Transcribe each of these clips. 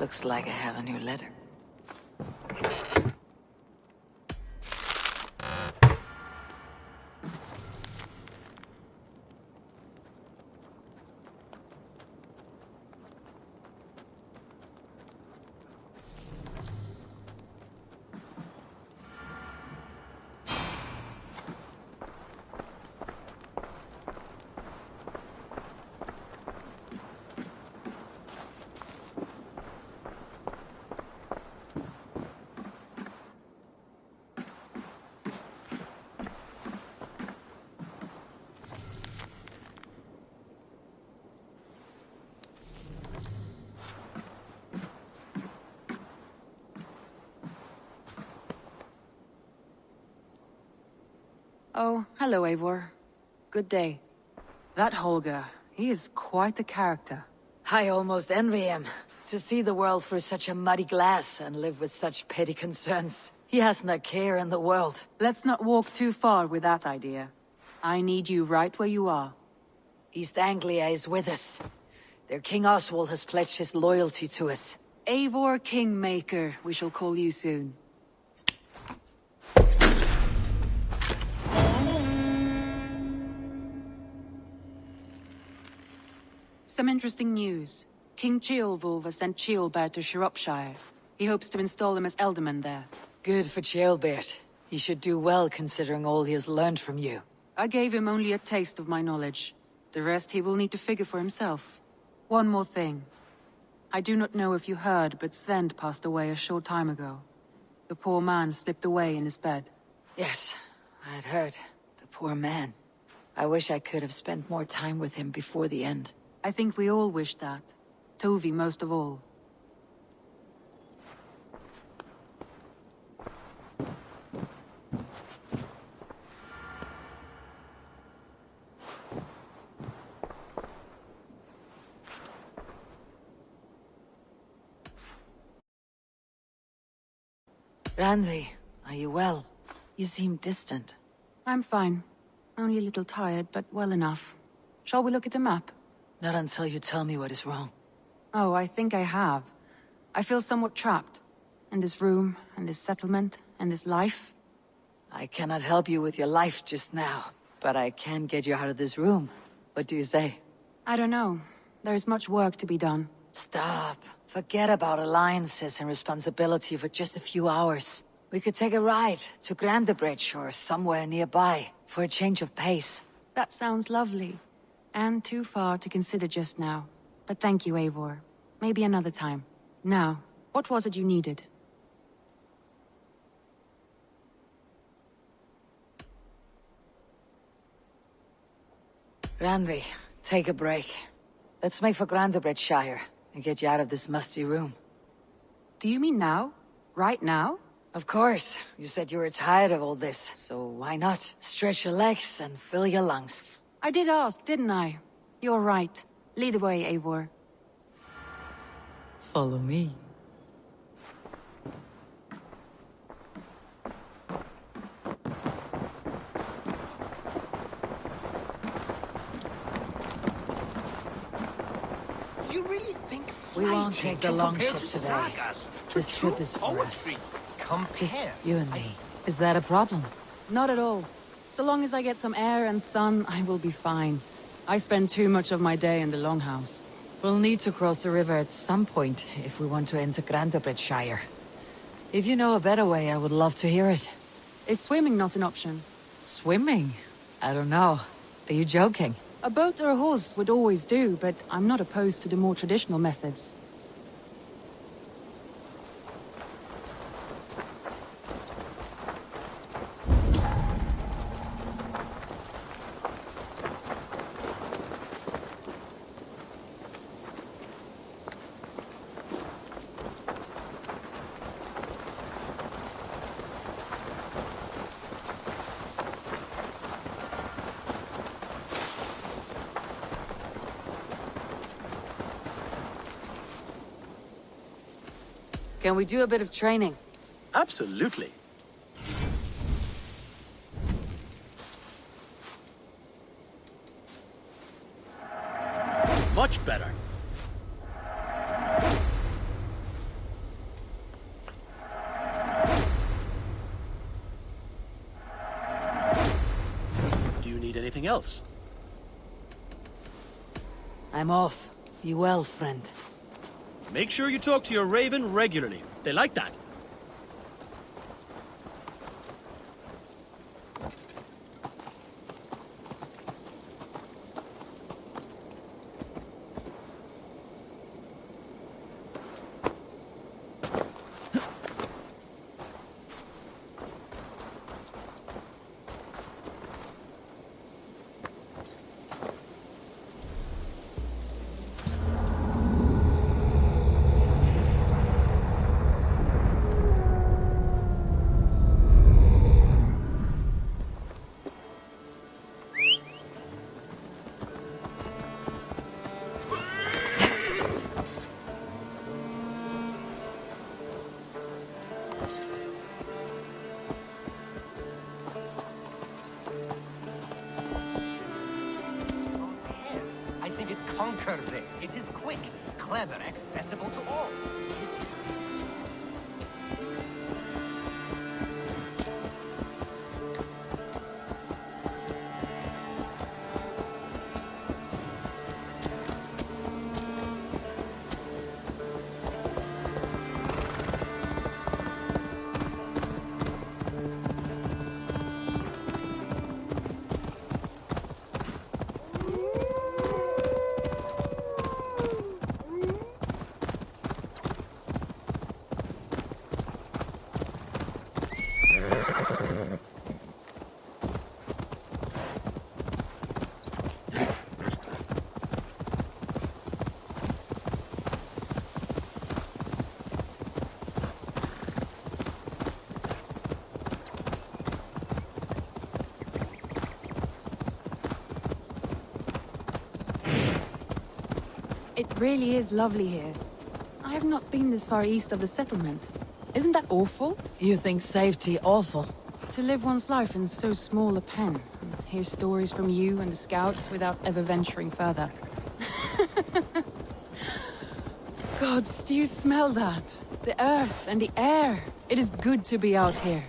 Looks like I have a new letter. Oh, hello, Eivor. Good day. That Holger, he is quite a character. I almost envy him. To see the world through such a muddy glass and live with such petty concerns. He hasn't a care in the world. Let's not walk too far with that idea. I need you right where you are. East Anglia is with us. Their King Oswald has pledged his loyalty to us. Eivor Kingmaker, we shall call you soon. Some interesting news. King Ceolwulf has sent Ceolbert to Shropshire. He hopes to install him as Elderman there. Good for Ceolbert. He should do well considering all he has learned from you. I gave him only a taste of my knowledge. The rest he will need to figure for himself. One more thing. I do not know if you heard, but Sven passed away a short time ago. The poor man slipped away in his bed. Yes, I had heard. The poor man. I wish I could have spent more time with him before the end. I think we all wish that. Tovi most of all. Randvi, are you well? You seem distant. I'm fine. Only a little tired, but well enough. Shall we look at the map? Not until you tell me what is wrong. Oh, I think I have. I feel somewhat trapped. In this room, in this settlement, in this life. I cannot help you with your life just now, but I can get you out of this room. What do you say? I don't know. There is much work to be done. Stop. Forget about alliances and responsibility for just a few hours. We could take a ride to Grandebridge or somewhere nearby for a change of pace. That sounds lovely. And too far to consider just now. But thank you, Eivor. Maybe another time. Now, what was it you needed? Randvi, take a break. Let's make for Grandebridgeshire and get you out of this musty room. Do you mean now? Right now? Of course. You said you were tired of all this, so why not? Stretch your legs and fill your lungs. I did ask, didn't I? You're right. Lead the way, Eivor. Follow me. You really think We won't take the long ship today. This trip is for us. Just you and me. Is that a problem? Not at all. So long as I get some air and sun, I will be fine. I spend too much of my day in the Longhouse. We'll need to cross the river at some point if we want to enter Grandebridgeshire. If you know a better way, I would love to hear it. Is swimming not an option? Swimming? I don't know. Are you joking? A boat or a horse would always do, but I'm not opposed to the more traditional methods. Can we do a bit of training? Absolutely. Much better. anything else? I'm off. Be well, friend. Make sure you talk to your raven regularly. They like that. I think it conquers it. It is quick, clever, accessible to all. It really is lovely here. I have not been this far east of the settlement. Isn't that awful? You think safety awful? To live one's life in so small a pen, and hear stories from you and the scouts without ever venturing further. Gods, do you smell that? The earth and the air. It is good to be out here.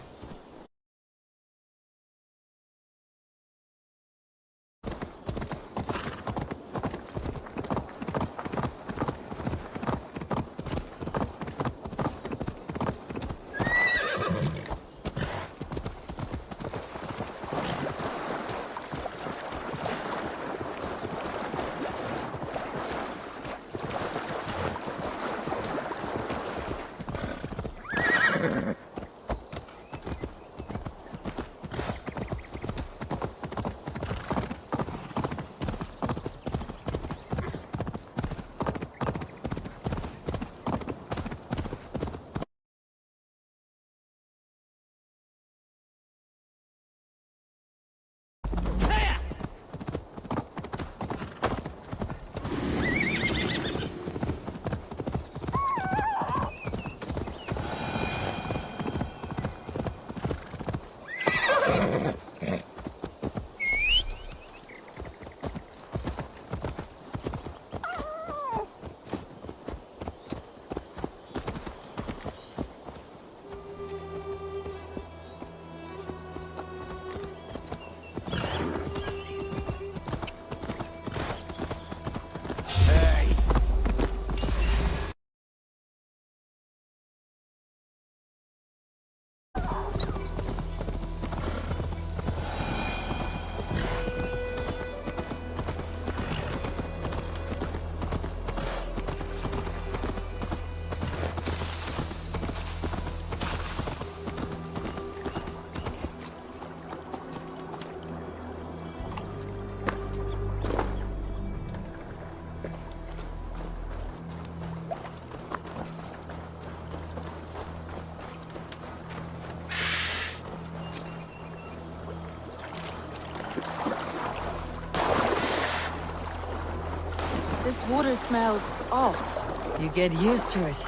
This water smells off. You get used to it.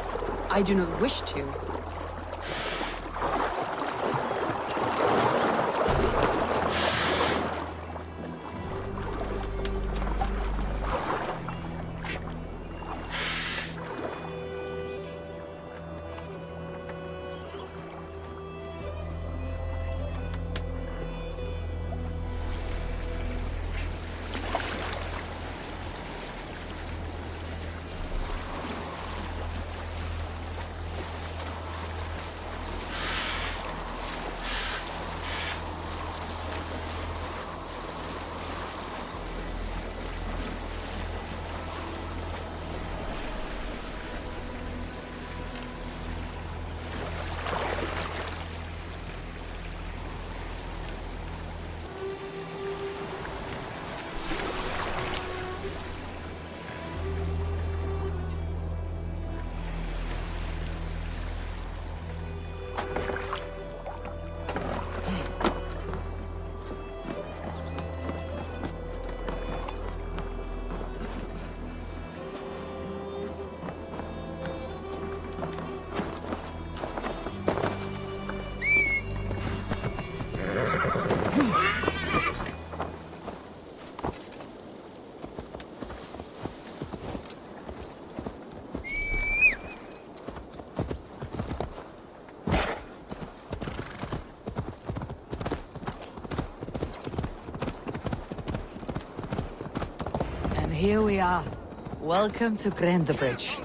I do not wish to. here we are. Welcome to Grandbridge.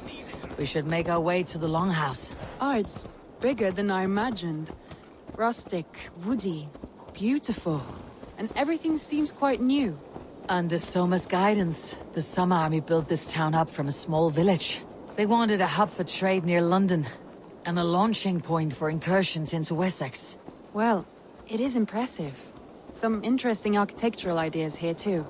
We should make our way to the Longhouse. Oh, it's bigger than I imagined. Rustic, woody, beautiful. And everything seems quite new. Under Soma's guidance, the Summer Army built this town up from a small village. They wanted a hub for trade near London, and a launching point for incursions into Wessex. Well, it is impressive. Some interesting architectural ideas here too.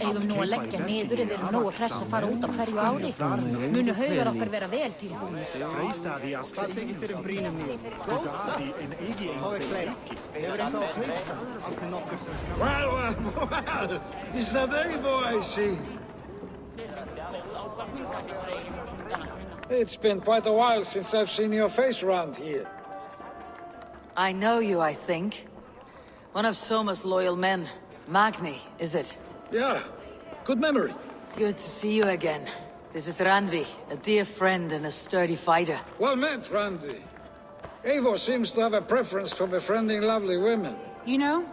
Eigum nú að leggja niður ef við erum nógu hress að fara út á hverju ári. Munu haugar okkar vera vel tilbúnir. Well, is that Eivor I see? It's been quite a while since I've seen your face around here. I know you, I think. One of Soma's loyal men. Magni, is it? Yeah, good memory. Good to see you again. This is Ranvi, a dear friend and a sturdy fighter. Well met, Randy. Eivor seems to have a preference for befriending lovely women. You know,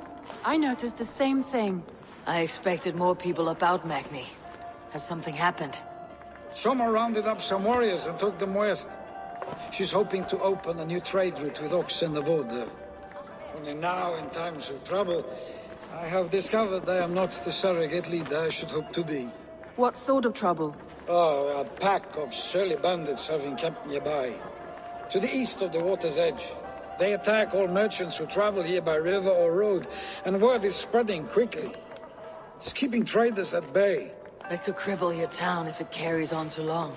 I noticed the same thing. I expected more people about Magni. Has something happened? Soma rounded up some warriors and took them west. She's hoping to open a new trade route with Ox and the Vod there. Only now, in times of trouble, I have discovered I am not the surrogate leader I should hope to be. What sort of trouble? Oh, a pack of surly bandits have encamped nearby. To the east of the water's edge. They attack all merchants who travel here by river or road, and word is spreading quickly. It's keeping traders at bay. That could cripple your town if it carries on too long.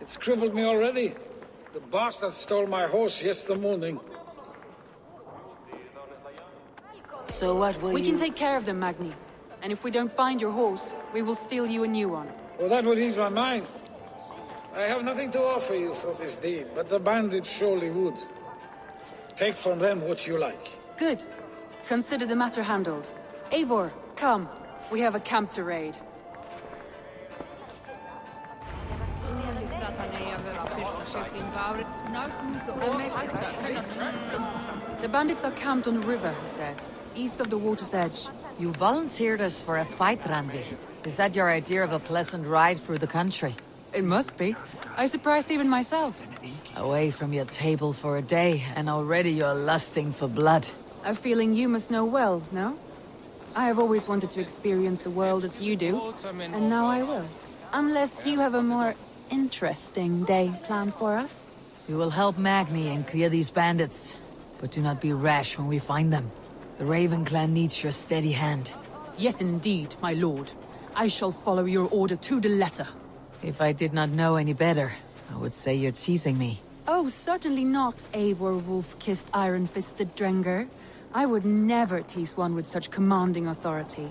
It's crippled me already. The bastard stole my horse yesterday morning. So what will We you... can take care of them, Magni. And if we don't find your horse, we will steal you a new one. Well, that would ease my mind. I have nothing to offer you for this deed, but the bandits surely would. Take from them what you like. Good. Consider the matter handled. Eivor, come. We have a camp to raid. The bandits are camped on the river, he said, east of the water's edge. You volunteered us for a fight, Ranvi. Is that your idea of a pleasant ride through the country? It must be. I surprised even myself. Away from your table for a day, and already you're lusting for blood. A feeling you must know well, no? I have always wanted to experience the world as you do, and now I will. Unless you have a more interesting day planned for us? We will help Magni and clear these bandits. But do not be rash when we find them. The Raven clan needs your steady hand. Yes, indeed, my lord. I shall follow your order to the letter. If I did not know any better, I would say you're teasing me. Oh, certainly not, Eivor wolf-kissed iron-fisted Drenger. I would never tease one with such commanding authority.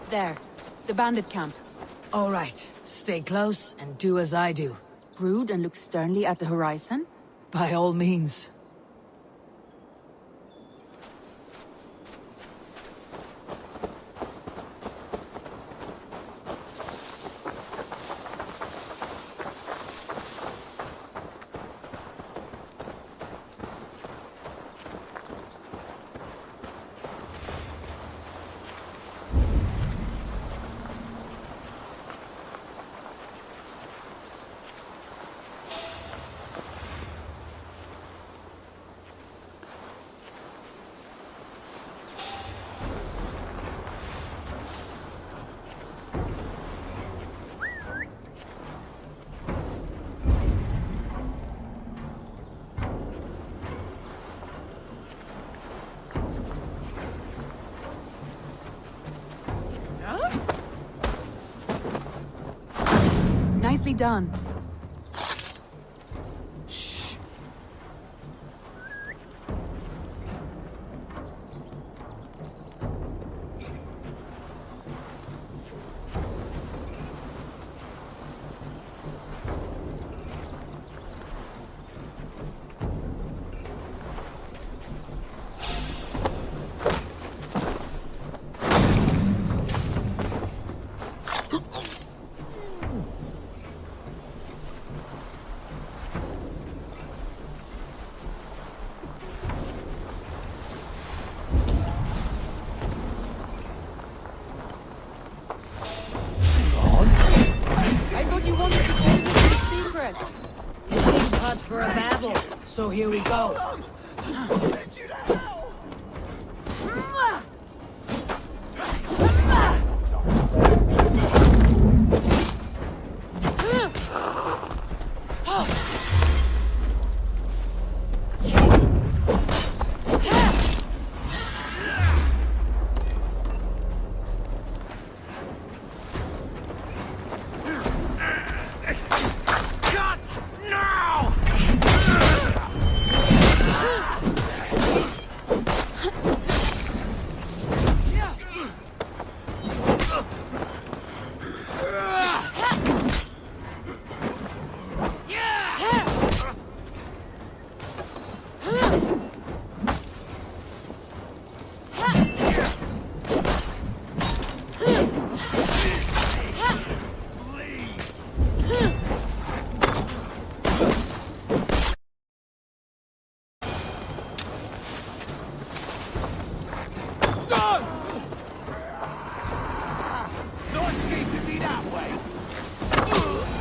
There, the bandit camp. All right, stay close and do as I do. Brood and look sternly at the horizon? By all means. Nicely done. Shh. I thought you wanted to do this in secret. You seem cut for a battle, so here we go.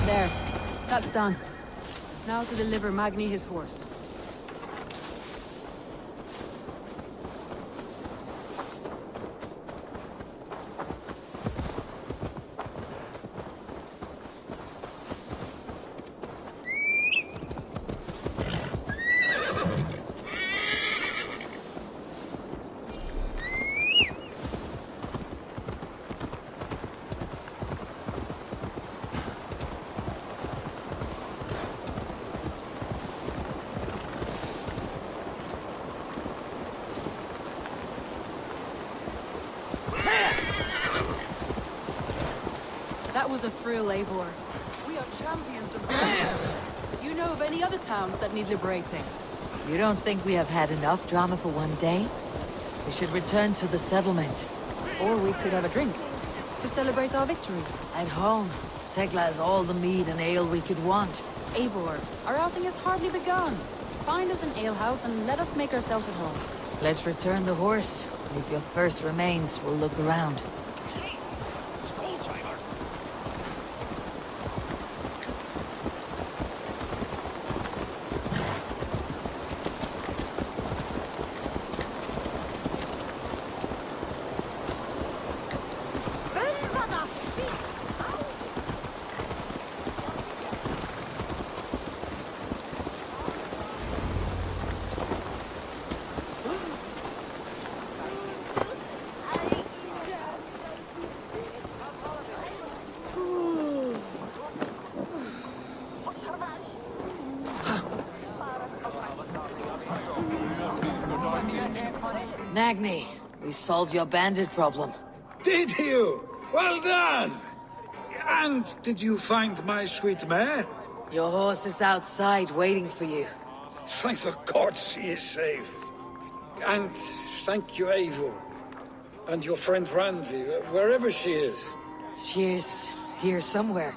There. That's done. Now to deliver Magni his horse. That was a thrill, Eivor. We are champions of Do you know of any other towns that need liberating? You don't think we have had enough drama for one day? We should return to the settlement. Or we could have a drink to celebrate our victory. At home, Tekla has all the mead and ale we could want. Eivor, our outing has hardly begun. Find us an alehouse and let us make ourselves at home. Let's return the horse. If your thirst remains, we'll look around. Magni, we solved your bandit problem. Did you? Well done! And did you find my sweet mare? Your horse is outside waiting for you. Thank the gods she is safe. And thank you, Eivor. And your friend Randvi, wherever she is. She's here somewhere.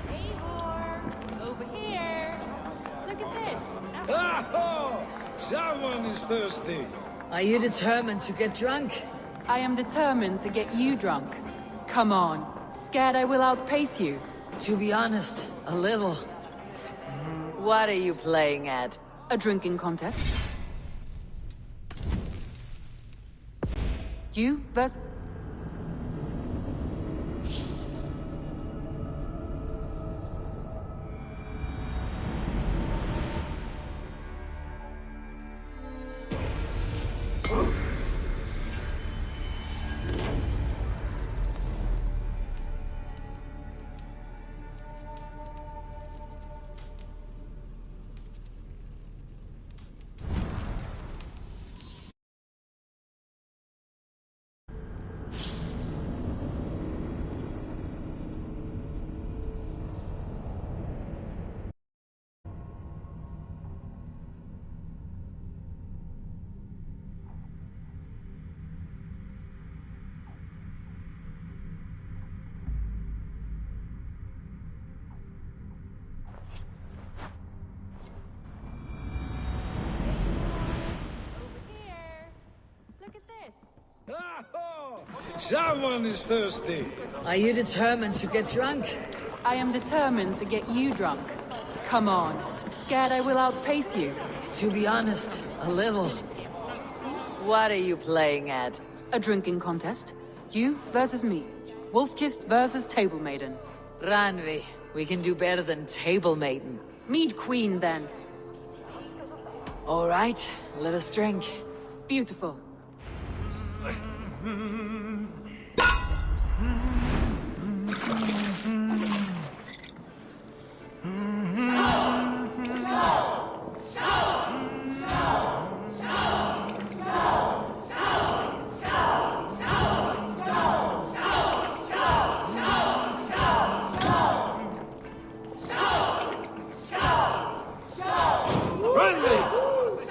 Eivor, over here. Look at this. Oh, someone is thirsty. Are you determined to get drunk? I am determined to get you drunk. Come on. Scared I will outpace you? To be honest, a little. What are you playing at? A drinking contest. You versus... Someone is thirsty. Are you determined to get drunk? I am determined to get you drunk. Come on. Scared I will outpace you? To be honest, a little. What are you playing at? A drinking contest. You versus me. Wolf-kissed versus Table Maiden. Randvi, we can do better than Table Maiden. Mead Queen, then. All right, let us drink. Beautiful.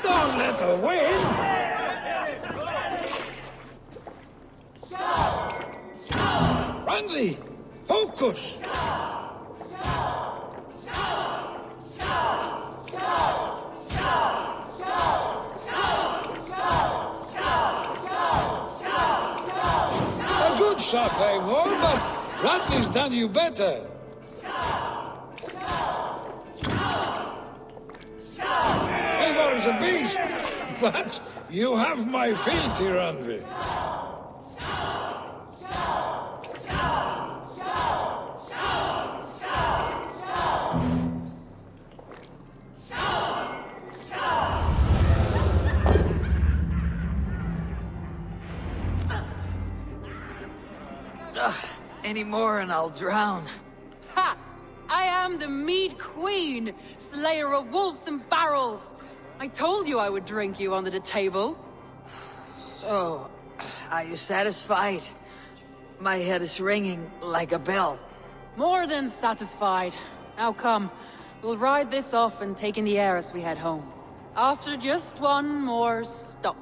Don't let her win! Randy, focus! A good shot, Eivor, but Radley's done you better. Eivor is a beast, but you have my fealty, Randy. Any more and I'll drown. Ha! I am the Mead Queen, slayer of wolves and barrels. I told you I would drink you under the table. So, are you satisfied? My head is ringing like a bell. More than satisfied. Now come, we'll ride this off and take in the air as we head home. After just one more stop.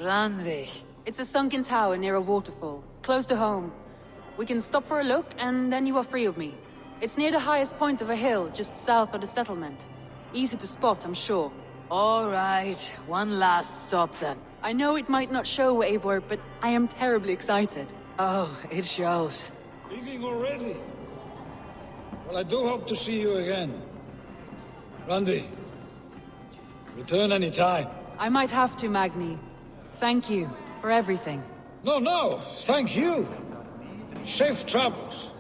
Randy. It's a sunken tower near a waterfall, close to home. We can stop for a look, and then you are free of me. It's near the highest point of a hill, just south of the settlement. Easy to spot, I'm sure. All right, one last stop then. I know it might not show, Eivor, but I am terribly excited. Oh, it shows. Leaving already? Well, I do hope to see you again. Randy, return any time. I might have to, Magni. Thank you for everything. No, thank you. Safe travels.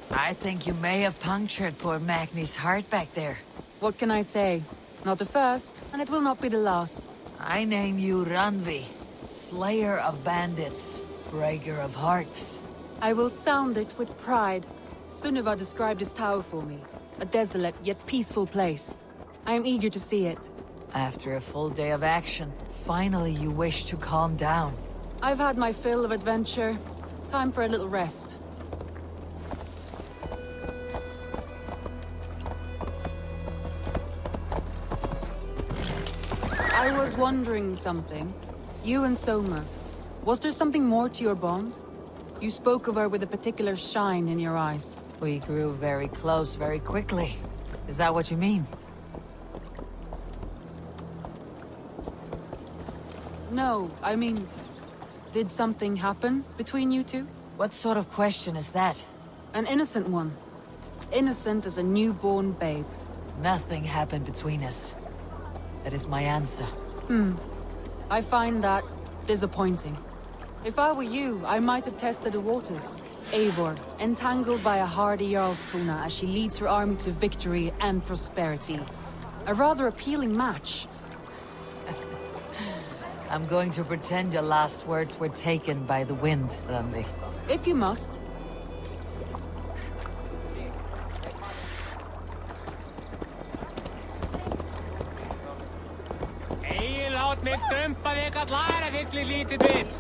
I think you may have punctured poor Magni's heart back there. What can I say? Not the first, and it will not be the last. I name you Ranvi, Slayer of Bandits, Breaker of Hearts. I will sound it with pride. Sunniva described this tower for me. A desolate yet peaceful place. I am eager to see it. After a full day of action, finally you wish to calm down. I've had my fill of adventure. Time for a little rest. I was wondering something. You and Soma. Was there something more to your bond? You spoke of her with a particular shine in your eyes. We grew very close very quickly. Is that what you mean? No, I mean... Did something happen between you two? What sort of question is that? An innocent one. Innocent as a newborn babe. Nothing happened between us. That is my answer. I find that disappointing. If I were you, I might have tested the waters. Eivor, entangled by a hardy Jarlskona as she leads her army to victory and prosperity. A rather appealing match. I'm going to pretend your last words were taken by the wind, Randi. If you must. Ei lát mig dumpa þig að læra þig lítið bit.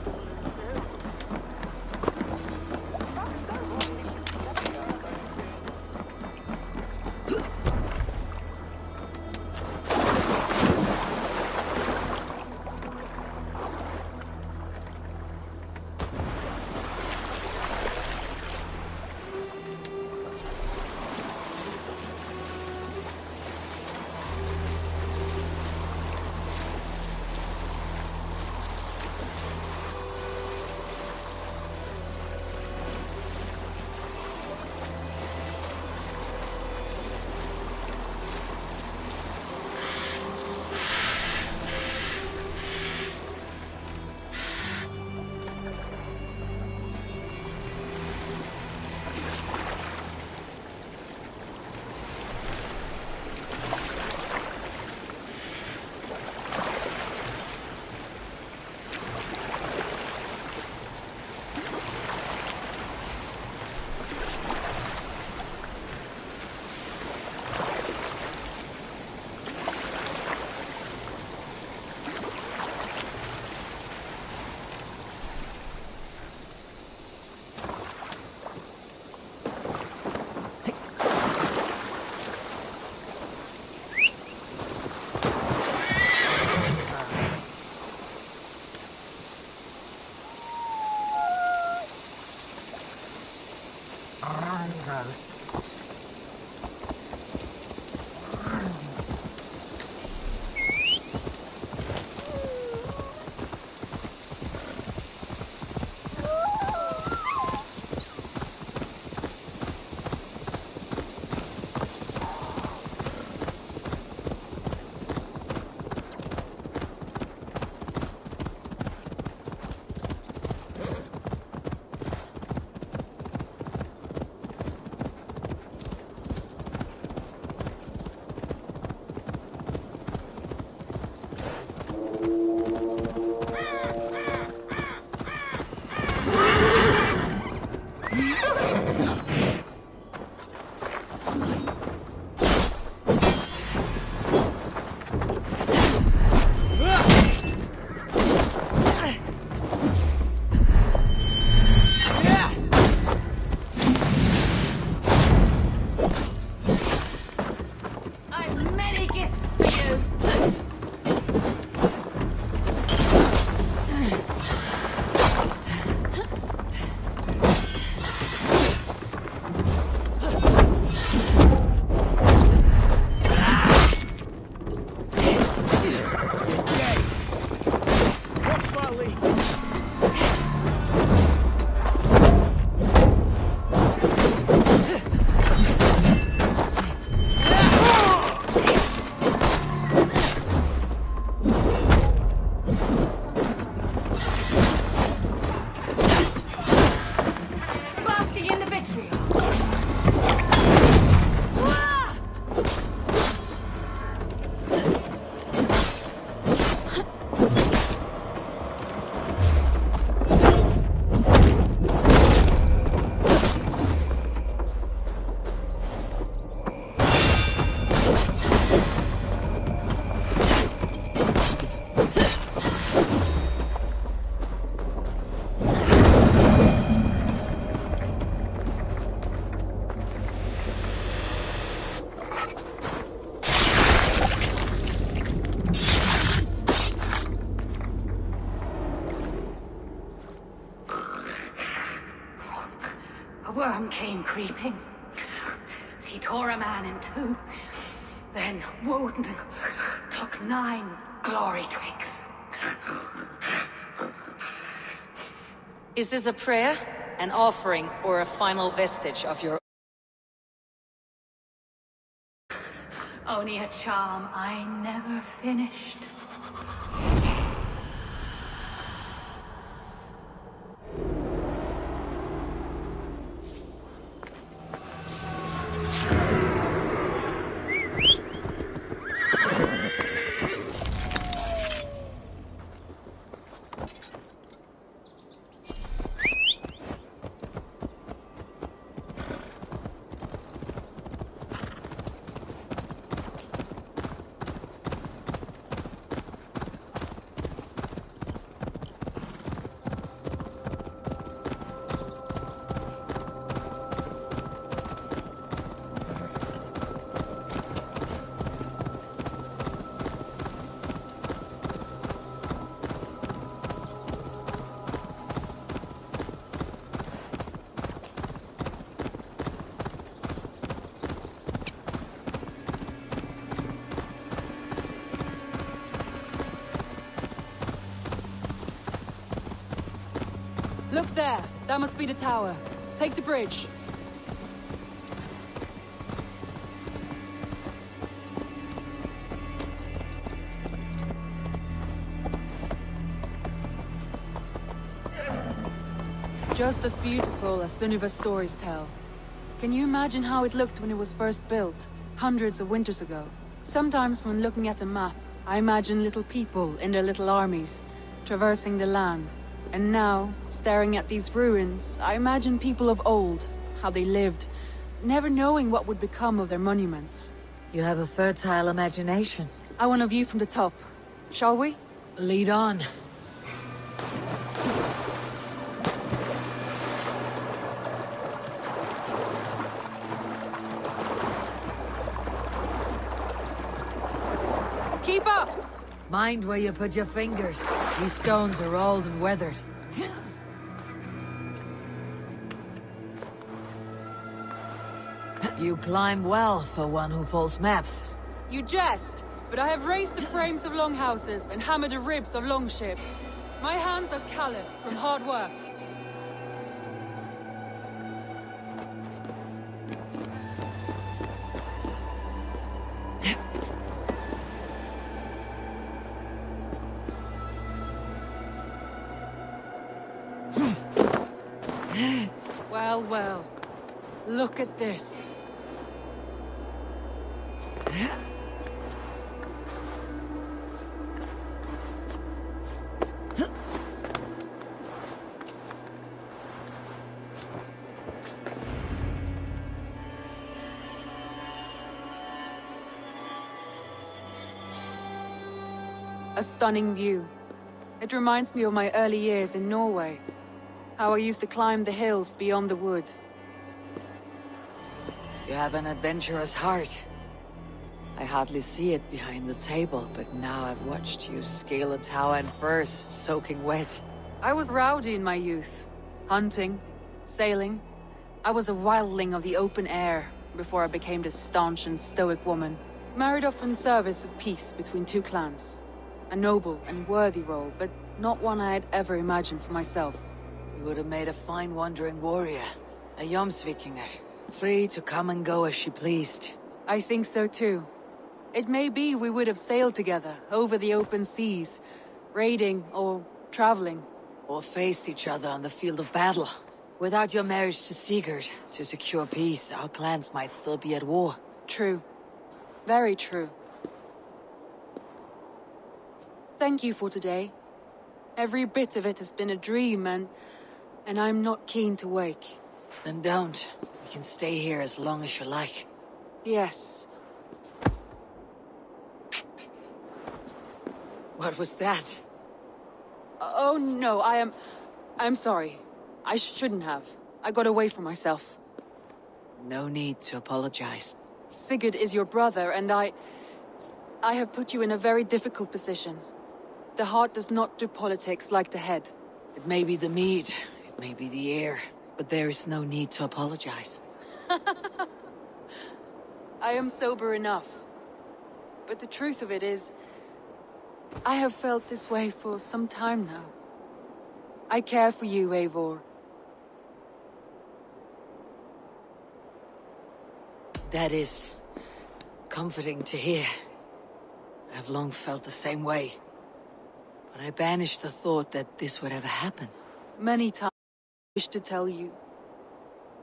worm came creeping. He tore a man in two. Then Woden took 9 glory twigs. Is this a prayer, an offering, or a final vestige of your... Only a charm I never finished. Look there! That must be the tower. Take the bridge. Just as beautiful as Sunniva's stories tell. Can you imagine how it looked when it was first built, hundreds of winters ago? Sometimes when looking at a map, I imagine little people in their little armies, traversing the land. And now, staring at these ruins, I imagine people of old, how they lived, never knowing what would become of their monuments. You have a fertile imagination. I want a view from the top. Shall we? Lead on. Keep up! Mind where you put your fingers. These stones are old and weathered. You climb well for one who folds maps. You jest, but I have raised the frames of longhouses and hammered the ribs of longships. My hands are calloused from hard work. Well, well. Look at this. A stunning view. It reminds me of my early years in Norway. How I used to climb the hills beyond the wood. You have an adventurous heart. I hardly see it behind the table, but now I've watched you scale a tower in furs, soaking wet. I was rowdy in my youth. Hunting, sailing. I was a wildling of the open air before I became this staunch and stoic woman. Married off in service of peace between two clans. A noble and worthy role, but not one I had ever imagined for myself. You would have made a fine wandering warrior. A Jomsvikinger. Free to come and go as she pleased. I think so too. It may be we would have sailed together over the open seas, raiding or traveling. Or faced each other on the field of battle. Without your marriage to Sigurd, to secure peace, our clans might still be at war. True. Very true. Thank you for today. Every bit of it has been a dream, and I'm not keen to wake. Then don't. We can stay here as long as you like. Yes. What was that? Oh no, I'm sorry. I shouldn't have. I got away from myself. No need to apologize. Sigurd is your brother, and I have put you in a very difficult position. The heart does not do politics like the head. It may be the meat, it may be the air, but there is no need to apologize. I am sober enough. But the truth of it is, I have felt this way for some time now. I care for you, Eivor. That is comforting to hear. I've long felt the same way. But I banished the thought that this would ever happen. Many times I wished to tell you.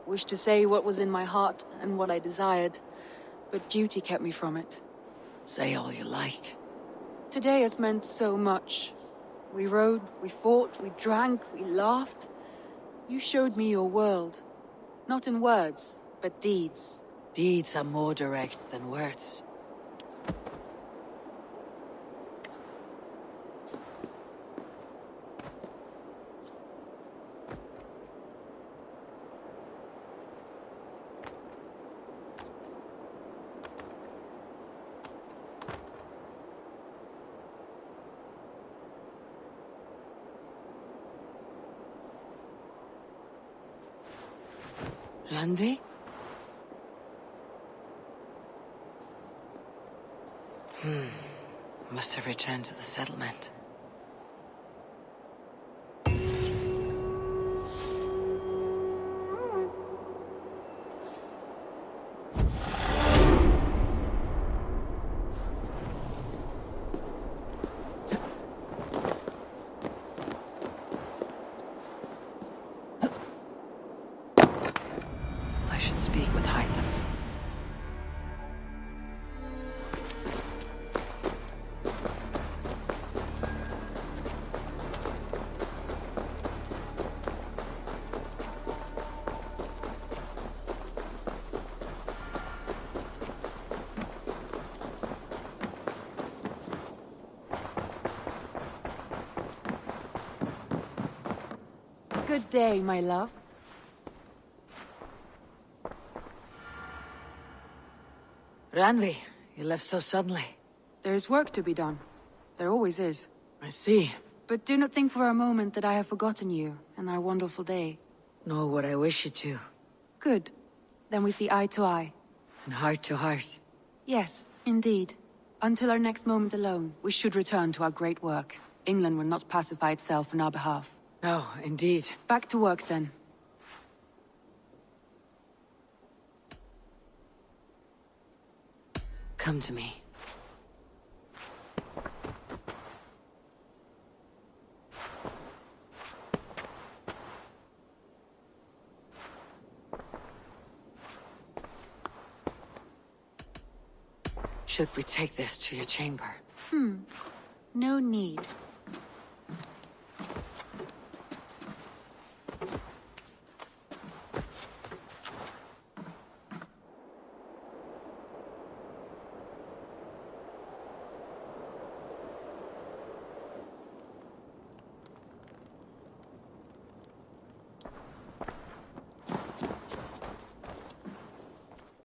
Wished to say what was in my heart and what I desired. But duty kept me from it. Say all you like. Today has meant so much. We rode, we fought, we drank, we laughed. You showed me your world. Not in words, but deeds. Deeds are more direct than words. Randvi? Must have returned to the settlement. Good day, my love. Ranvi, you left so suddenly. There is work to be done. There always is. I see. But do not think for a moment that I have forgotten you and our wonderful day. Nor would I wish you to. Good. Then we see eye to eye. And heart to heart. Yes, indeed. Until our next moment alone, we should return to our great work. England will not pacify itself on our behalf. No, indeed. Back to work, then. Come to me. Should we take this to your chamber? No need.